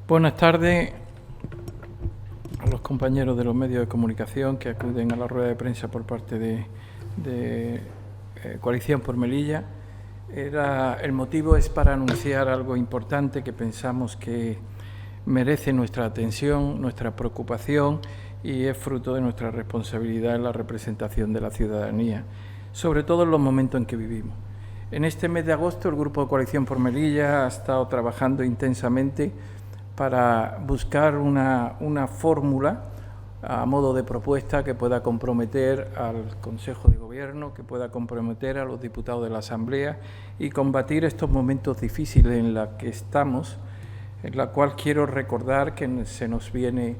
Buenas tardes a los compañeros de los medios de comunicación que acuden a la rueda de prensa por parte de Coalición por Melilla. El motivo es para anunciar algo importante que pensamos que merece nuestra atención, nuestra preocupación y es fruto de nuestra responsabilidad en la representación de la ciudadanía, sobre todo en los momentos en que vivimos. En este mes de agosto el Grupo de Coalición por Melilla ha estado trabajando intensamente para buscar una fórmula a modo de propuesta que pueda comprometer al Consejo de Gobierno, que pueda comprometer a los diputados de la Asamblea y combatir estos momentos difíciles en los que estamos, en la cual quiero recordar que se nos vienen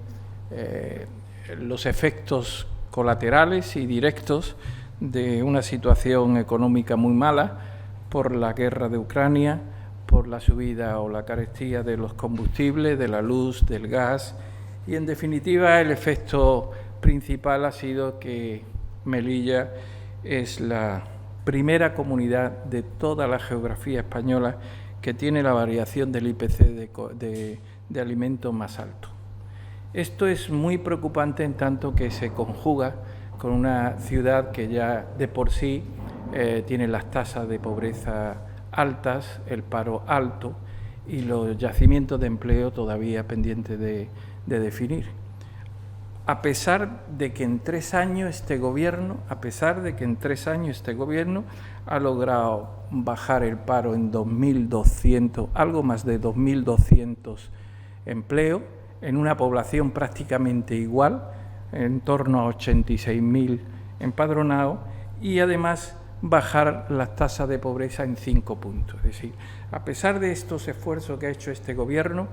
los efectos colaterales y directos de una situación económica muy mala por la guerra de Ucrania, por la subida o la carestía de los combustibles, de la luz, del gas y, en definitiva, el efecto principal ha sido que Melilla es la primera comunidad de toda la geografía española que tiene la variación del IPC de alimentos más alto. Esto es muy preocupante en tanto que se conjuga con una ciudad que ya de por sí tiene las tasas de pobreza altas, el paro alto y los yacimientos de empleo todavía pendientes de definir. A pesar de que en 3 años este gobierno, ha logrado bajar el paro en 2.200, algo más de 2.200 empleos, en una población prácticamente igual, en torno a 86.000 empadronados, y además bajar las tasas de pobreza en 5 puntos. Es decir, a pesar de estos esfuerzos que ha hecho este gobierno,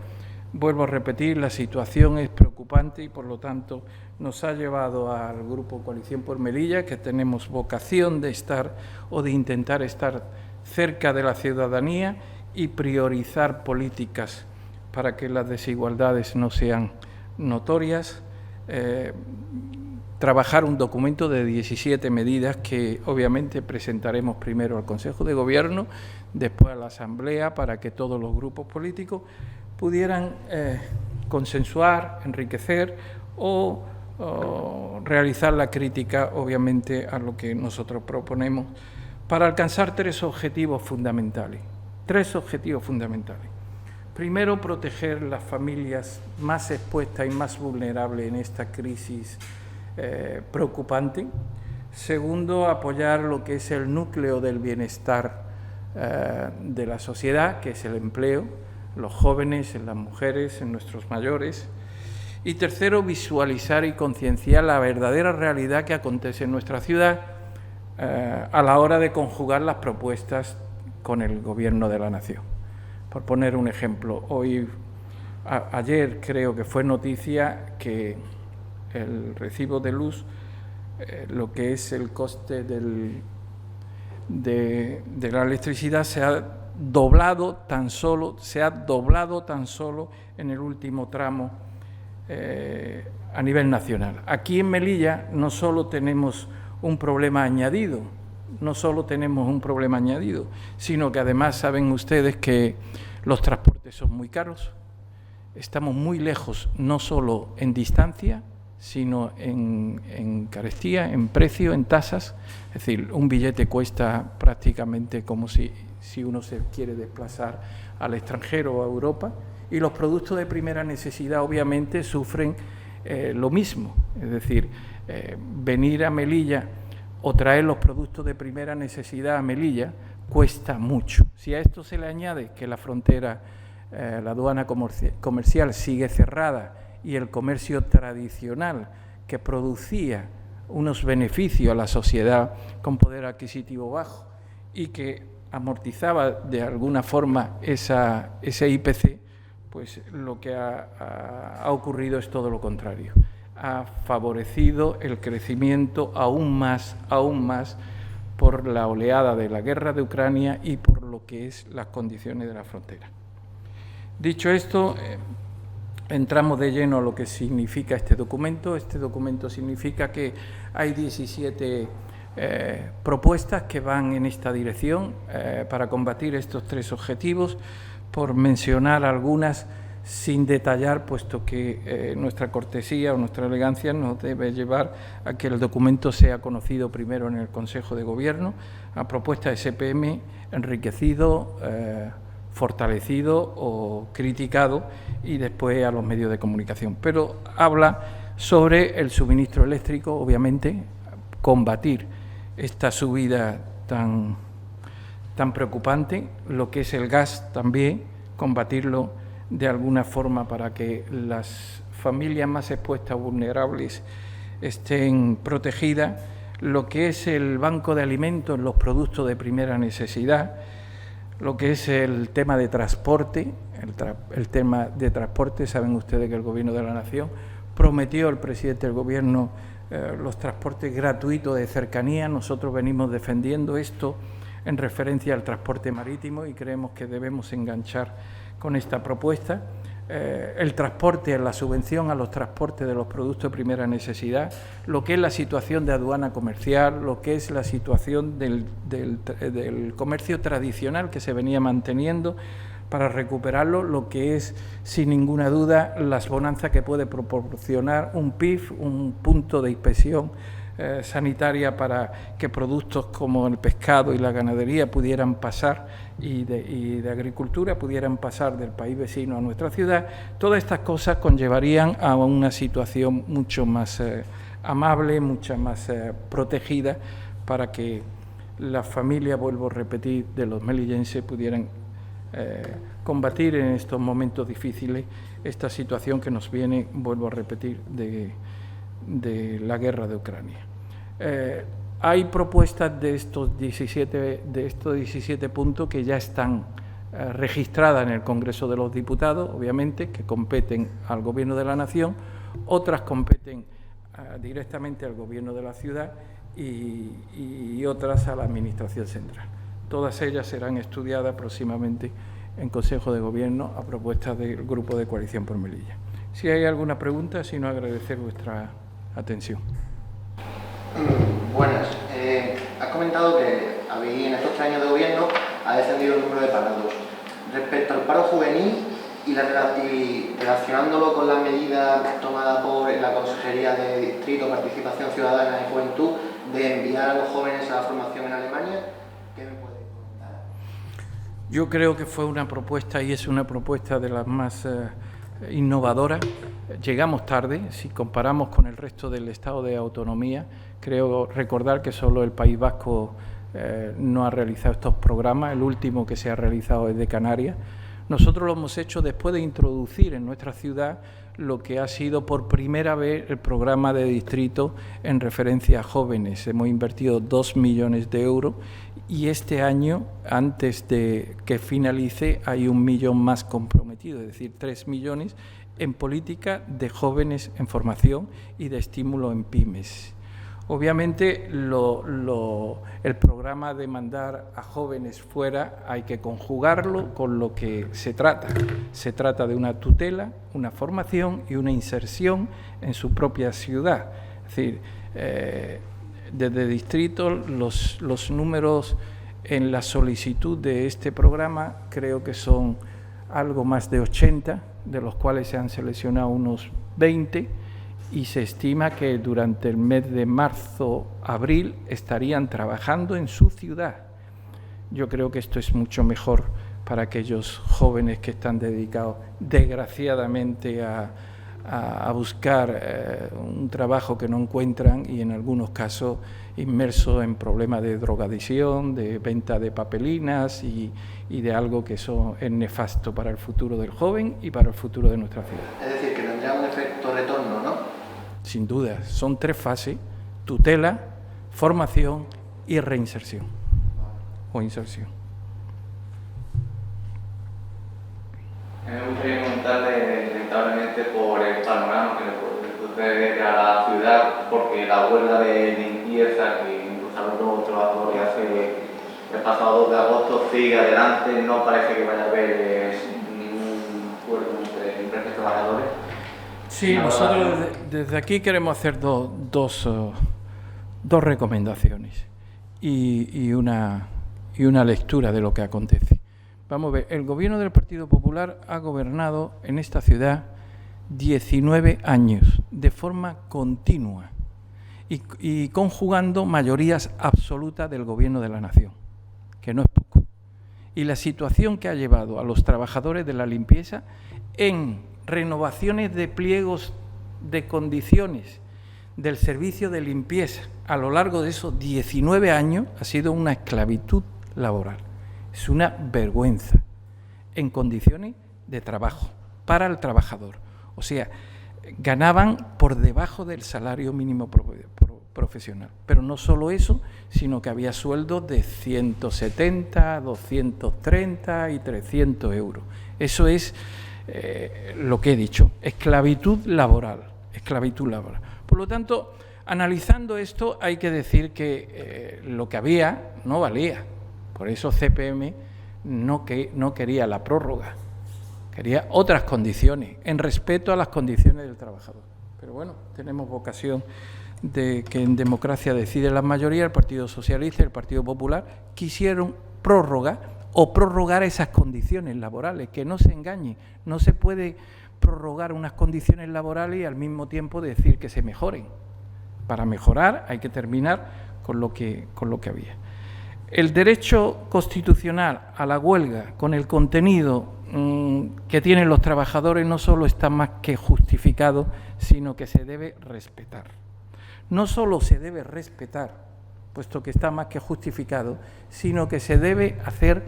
vuelvo a repetir, la situación es preocupante y, por lo tanto, nos ha llevado al Grupo Coalición por Melilla, que tenemos vocación de estar o de intentar estar cerca de la ciudadanía y priorizar políticas para que las desigualdades no sean notorias, trabajar un documento de 17 medidas que obviamente presentaremos primero al Consejo de Gobierno, después a la Asamblea, para que todos los grupos políticos pudieran consensuar, enriquecer o realizar la crítica, obviamente, a lo que nosotros proponemos para alcanzar 3 objetivos fundamentales. Primero, proteger las familias más expuestas y más vulnerables en esta crisis preocupante. Segundo, apoyar lo que es el núcleo del bienestar de la sociedad, que es el empleo, los jóvenes, en las mujeres, en nuestros mayores. Y tercero, visualizar y concienciar la verdadera realidad que acontece en nuestra ciudad a la hora de conjugar las propuestas con el Gobierno de la Nación. Por poner un ejemplo, ayer creo que fue noticia que el recibo de luz, lo que es el coste de la electricidad, se ha doblado tan solo en el último tramo a nivel nacional. Aquí en Melilla no solo tenemos un problema añadido, sino que además saben ustedes que los transportes son muy caros, estamos muy lejos, no solo en distancia, sino en carestía, en precio, en tasas. Es decir, un billete cuesta prácticamente como si uno se quiere desplazar al extranjero o a Europa, y los productos de primera necesidad obviamente sufren lo mismo. Es decir, venir a Melilla o traer los productos de primera necesidad a Melilla cuesta mucho. Si a esto se le añade que la frontera, la aduana comercial sigue cerrada y el comercio tradicional, que producía unos beneficios a la sociedad con poder adquisitivo bajo y que amortizaba de alguna forma ese IPC, pues lo que ha ocurrido es todo lo contrario. Ha favorecido el crecimiento aún más por la oleada de la guerra de Ucrania y por lo que es las condiciones de la frontera. Dicho esto, entramos de lleno a lo que significa este documento. Este documento significa que hay 17 propuestas que van en esta dirección para combatir estos 3 objetivos. Por mencionar algunas, sin detallar, puesto que nuestra cortesía o nuestra elegancia nos debe llevar a que el documento sea conocido primero en el Consejo de Gobierno, a propuesta de SPM, enriquecido, fortalecido o criticado, y después a los medios de comunicación. Pero habla sobre el suministro eléctrico, obviamente, combatir esta subida tan preocupante, lo que es el gas también, combatirlo de alguna forma para que las familias más expuestas, vulnerables, estén protegidas, lo que es el banco de alimentos, los productos de primera necesidad, lo que es el tema de transporte, el tema de transporte. Saben ustedes que el Gobierno de la Nación prometió al presidente del Gobierno los transportes gratuitos de cercanía. Nosotros venimos defendiendo esto en referencia al transporte marítimo y creemos que debemos enganchar con esta propuesta. El transporte, la subvención a los transportes de los productos de primera necesidad, lo que es la situación de aduana comercial, lo que es la situación del comercio tradicional que se venía manteniendo, para recuperarlo, lo que es, sin ninguna duda, las bonanzas que puede proporcionar un PIF, un punto de inspección sanitaria, para que productos como el pescado y la ganadería pudieran pasar, y de agricultura pudieran pasar del país vecino a nuestra ciudad. Todas estas cosas conllevarían a una situación mucho más amable, mucha más protegida, para que las familias, vuelvo a repetir, de los melillenses pudieran combatir en estos momentos difíciles esta situación que nos viene, vuelvo a repetir, de la guerra de Ucrania. Hay propuestas de estos 17 puntos que ya están registradas en el Congreso de los Diputados, obviamente, que competen al Gobierno de la Nación, otras competen directamente al Gobierno de la ciudad y otras a la Administración Central. Todas ellas serán estudiadas próximamente en Consejo de Gobierno a propuesta del Grupo de Coalición por Melilla. Si hay alguna pregunta, si no, agradecer vuestra atención. Buenas. Has comentado que en estos 3 años de gobierno ha descendido el número de parados. Respecto al paro juvenil y relacionándolo con las medidas tomadas por la Consejería de Distrito, Participación Ciudadana y Juventud, de enviar a los jóvenes a la formación en Alemania, ¿qué me puede comentar? Yo creo que fue una propuesta, y es una propuesta de las más innovadoras. Llegamos tarde, si comparamos con el resto del Estado de autonomía. Creo recordar que solo el País Vasco no ha realizado estos programas. El último que se ha realizado es de Canarias. Nosotros lo hemos hecho después de introducir en nuestra ciudad lo que ha sido por primera vez el programa de distrito en referencia a jóvenes. Hemos invertido 2 millones de euros y este año, antes de que finalice, hay 1 millón más comprometido, es decir, 3 millones en política de jóvenes en formación y de estímulo en pymes. Obviamente, el programa de mandar a jóvenes fuera hay que conjugarlo con lo que se trata. Se trata de una tutela, una formación y una inserción en su propia ciudad. Es decir, desde distrito, los números en la solicitud de este programa creo que son algo más de 80, de los cuales se han seleccionado unos 20, y se estima que durante el mes de marzo-abril estarían trabajando en su ciudad. Yo creo que esto es mucho mejor para aquellos jóvenes que están dedicados, desgraciadamente, a buscar un trabajo que no encuentran, y en algunos casos inmersos en problemas de drogadicción, de venta de papelinas y de algo que es nefasto para el futuro del joven y para el futuro de nuestra ciudad. Es decir, que tendría un efecto retorno, ¿no? Sin duda, son 3 fases: tutela, formación y reinserción o inserción. Me gustaría comentarle lamentablemente por el panorama que le sucede a la ciudad, porque la huelga de limpieza que impulsaron los trabajadores hace el pasado 2 de agosto sigue adelante. No parece que vaya a haber ningún acuerdo entre empresas trabajadores. Sí, nosotros desde aquí queremos hacer dos recomendaciones y una lectura de lo que acontece. Vamos a ver, el gobierno del Partido Popular ha gobernado en esta ciudad 19 años de forma continua y conjugando mayorías absolutas del gobierno de la nación, que no es poco. Y la situación que ha llevado a los trabajadores de la limpieza en renovaciones de pliegos de condiciones del servicio de limpieza a lo largo de esos 19 años ha sido una esclavitud laboral. Es una vergüenza en condiciones de trabajo para el trabajador. O sea, ganaban por debajo del salario mínimo profesional. Pero no solo eso, sino que había sueldos de 170, 230 y 300 euros. Eso es lo que he dicho, esclavitud laboral, esclavitud laboral. Por lo tanto, analizando esto, hay que decir que lo que había no valía. Por eso CPM no quería la prórroga, quería otras condiciones, en respeto a las condiciones del trabajador. Pero bueno, tenemos vocación de que en democracia decide la mayoría. El Partido Socialista y el Partido Popular quisieron prórroga o prorrogar esas condiciones laborales, que no se engañe, no se puede prorrogar unas condiciones laborales y al mismo tiempo decir que se mejoren. Para mejorar hay que terminar con lo que había. El derecho constitucional a la huelga, con el contenido que tienen los trabajadores, no solo está más que justificado, sino que se debe respetar. No solo se debe respetar, puesto que está más que justificado, sino que se debe hacer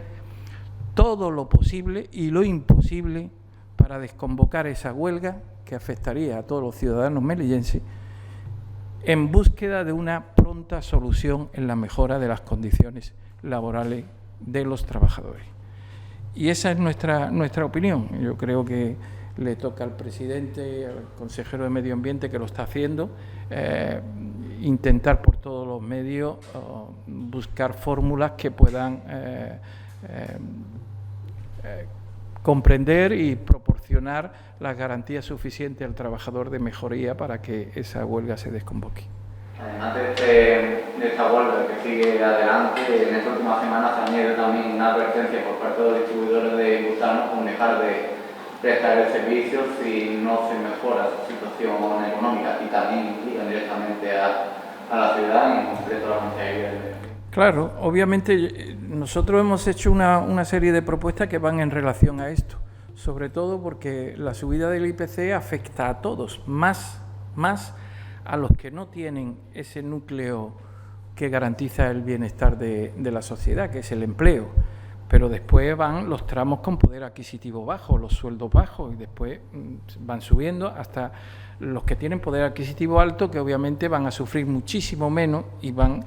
todo lo posible y lo imposible para desconvocar esa huelga que afectaría a todos los ciudadanos melillenses en búsqueda de una pronta solución en la mejora de las condiciones laborales de los trabajadores. Y esa es nuestra opinión. Yo creo que le toca al presidente, al consejero de Medio Ambiente, que lo está haciendo, intentar por todos los medios buscar fórmulas que puedan comprender y proporcionar las garantías suficientes al trabajador de mejoría para que esa huelga se desconvoque. Además de esta huelga que sigue adelante, en esta última semana se ha añadido también una advertencia por parte de los distribuidores de gusanos con dejar de prestar el servicio si no se mejora su situación económica, y también implican directamente a la ciudad, en concreto a la Consejería del Medio. Claro, obviamente nosotros hemos hecho una serie de propuestas que van en relación a esto, sobre todo porque la subida del IPC afecta a todos, más a los que no tienen ese núcleo que garantiza el bienestar de la sociedad, que es el empleo. Pero después van los tramos con poder adquisitivo bajo, los sueldos bajos, y después van subiendo hasta los que tienen poder adquisitivo alto, que obviamente van a sufrir muchísimo menos y van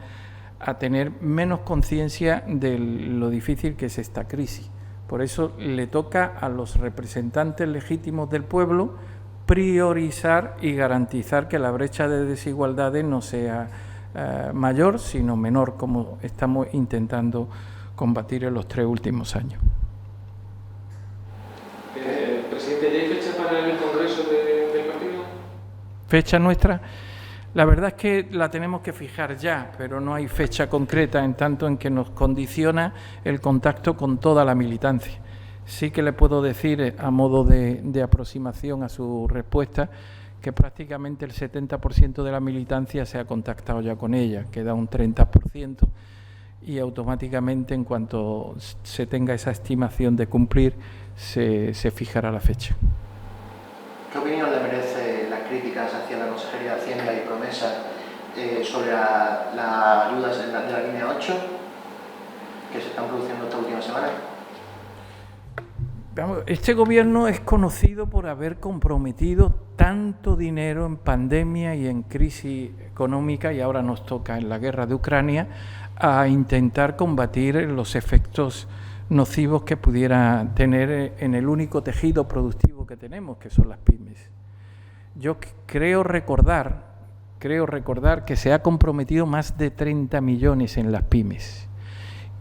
a tener menos conciencia de lo difícil que es esta crisis. Por eso le toca a los representantes legítimos del pueblo priorizar y garantizar que la brecha de desigualdades no sea mayor, sino menor, como estamos intentando combatir en los 3 últimos años. Presidente, ¿ya hay fecha para el congreso del partido? ¿Fecha nuestra? La verdad es que la tenemos que fijar ya, pero no hay fecha concreta, en tanto en que nos condiciona el contacto con toda la militancia. Sí que le puedo decir, a modo de aproximación a su respuesta, que prácticamente el 70% de la militancia se ha contactado ya con ella, queda un 30%, y automáticamente, en cuanto se tenga esa estimación de cumplir, se fijará la fecha. ¿Qué opinión le merece las críticas hacia la Consejería de Hacienda y Promesa sobre las ayudas de la línea 8 que se están produciendo esta última semana? Este gobierno es conocido por haber comprometido tanto dinero en pandemia y en crisis económica, y ahora nos toca en la guerra de Ucrania, a intentar combatir los efectos nocivos que pudiera tener en el único tejido productivo que tenemos, que son las pymes. Yo creo recordar que se ha comprometido más de 30 millones en las pymes.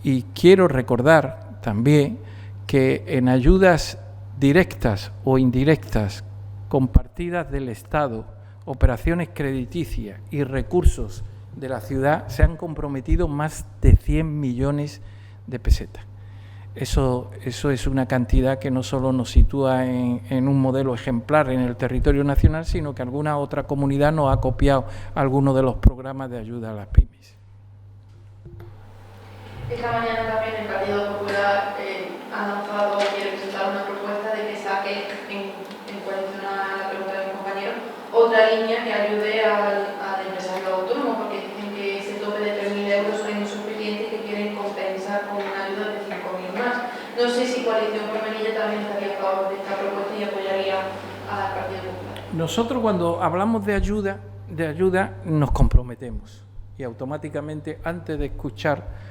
Y quiero recordar también que en ayudas directas o indirectas, compartidas del Estado, operaciones crediticias y recursos de la ciudad, se han comprometido más de 100 millones de pesetas. Eso es una cantidad que no solo nos sitúa en un modelo ejemplar en el territorio nacional, sino que alguna otra comunidad nos ha copiado algunos de los programas de ayuda a las pymes. Esta mañana también el Partido Popular ha lanzado, quiere presentar una propuesta de que saque, en coalición a la pregunta de mi compañero, otra línea que ayude al empresario autónomo, porque dicen que ese tope de 3.000 euros es insuficiente y que quieren compensar con una ayuda de 5.000 más. No sé si Coalición por Melilla también estaría a favor de esta propuesta y apoyaría al Partido Popular. Nosotros cuando hablamos de ayuda nos comprometemos y automáticamente antes de escuchar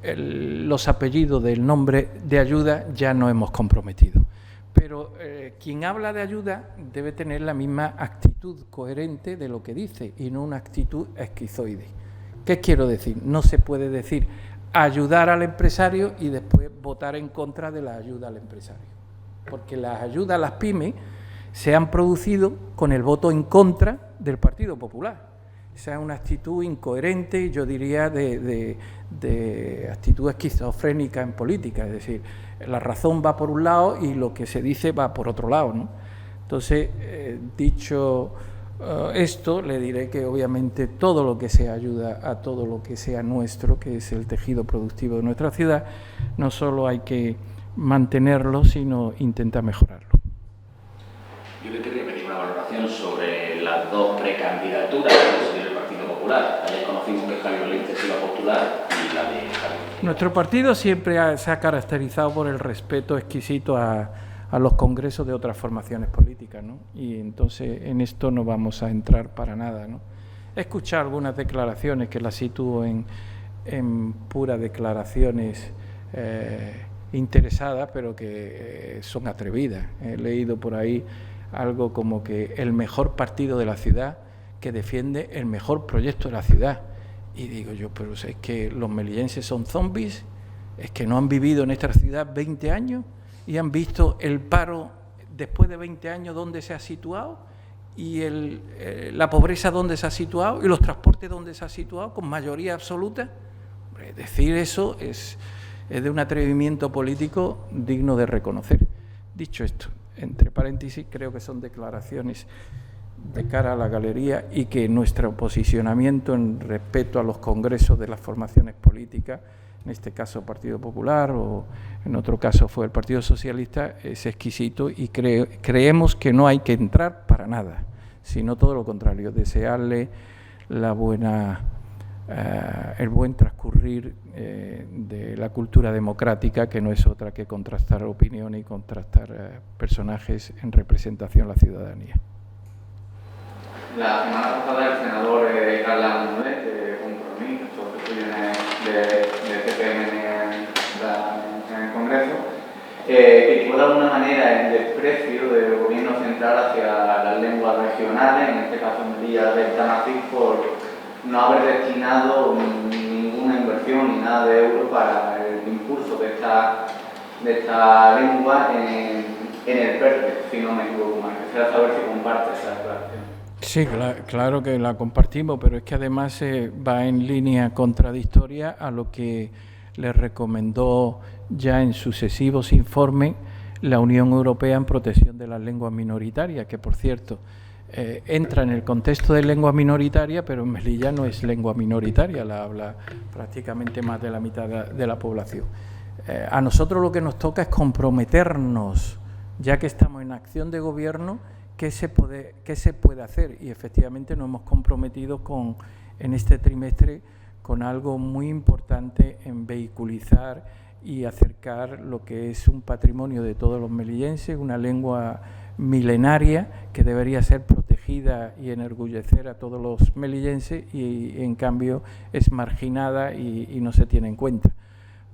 los apellidos del nombre de ayuda ya nos hemos comprometido. Pero quien habla de ayuda debe tener la misma actitud coherente de lo que dice y no una actitud esquizoide. ¿Qué quiero decir? No se puede decir ayudar al empresario y después votar en contra de la ayuda al empresario. Porque las ayudas a las pymes se han producido con el voto en contra del Partido Popular. Esa es una actitud incoherente, yo diría, de actitud esquizofrénica en política. Es decir, la razón va por un lado y lo que se dice va por otro lado, ¿no? Entonces, dicho esto, le diré que obviamente todo lo que sea ayuda a todo lo que sea nuestro, que es el tejido productivo de nuestra ciudad, no solo hay que mantenerlo, sino intentar mejorarlo. Yo le quería pedir una valoración sobre las dos precandidaturas del Partido Popular. Ayer conocimos que Javier Valiente se iba a postular y la de Javier. Nuestro partido siempre se ha caracterizado por el respeto exquisito a los congresos de otras formaciones políticas, ¿no? Y entonces en esto no vamos a entrar para nada, ¿no? He escuchado algunas declaraciones que las sitúo en puras declaraciones interesadas, pero que son atrevidas. He leído por ahí algo como que el mejor partido de la ciudad que defiende el mejor proyecto de la ciudad. Y digo yo, pero es que los melillenses son zombies, es que no han vivido en esta ciudad 20 años y han visto el paro después de 20 años dónde se ha situado y la pobreza dónde se ha situado y los transportes dónde se ha situado con mayoría absoluta. Hombre, decir eso es de un atrevimiento político digno de reconocer. Dicho esto, entre paréntesis, creo que son declaraciones de cara a la galería y que nuestro posicionamiento en respeto a los congresos de las formaciones políticas, en este caso Partido Popular o en otro caso fue el Partido Socialista, es exquisito y creemos que no hay que entrar para nada, sino todo lo contrario, desearle el buen transcurrir de la cultura democrática, que no es otra que contrastar opiniones y contrastar personajes en representación a la ciudadanía. La semana pasada el senador Carlos Mulet, de Compromís, que viene de CPM en el Congreso, criticó de alguna manera el desprecio del gobierno central hacia las lenguas regionales, en este caso Melilla del Tanacís, por no haber destinado ninguna inversión ni nada de euro para el impulso de esta lengua en el PERTE, si no me equivoco más. Quisiera saber si comparte esa declaración. Sí, claro que la compartimos, pero es que además va en línea contradictoria a lo que le recomendó ya en sucesivos informes la Unión Europea en protección de las lenguas minoritarias, que por cierto entra en el contexto de lengua minoritaria, pero en Melilla no es lengua minoritaria, la habla prácticamente más de la mitad de la población. A nosotros lo que nos toca es comprometernos, ya que estamos en acción de gobierno, qué se puede hacer, y efectivamente nos hemos comprometido en este trimestre con algo muy importante en vehiculizar y acercar lo que es un patrimonio de todos los melillenses, una lengua milenaria que debería ser protegida y enorgullecer a todos los melillenses y en cambio es marginada y no se tiene en cuenta,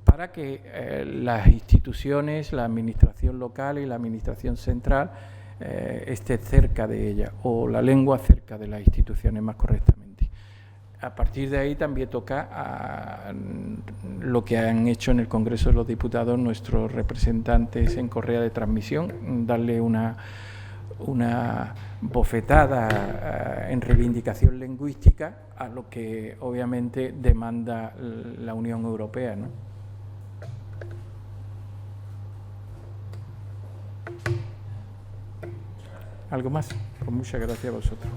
para que las instituciones, la administración local y la administración central esté cerca de ella, o la lengua cerca de las instituciones más correctamente. A partir de ahí también toca a lo que han hecho en el Congreso de los Diputados nuestros representantes en correa de transmisión, darle una bofetada en reivindicación lingüística a lo que obviamente demanda la Unión Europea, ¿no? ¿Algo más? Pues muchas gracias a vosotros.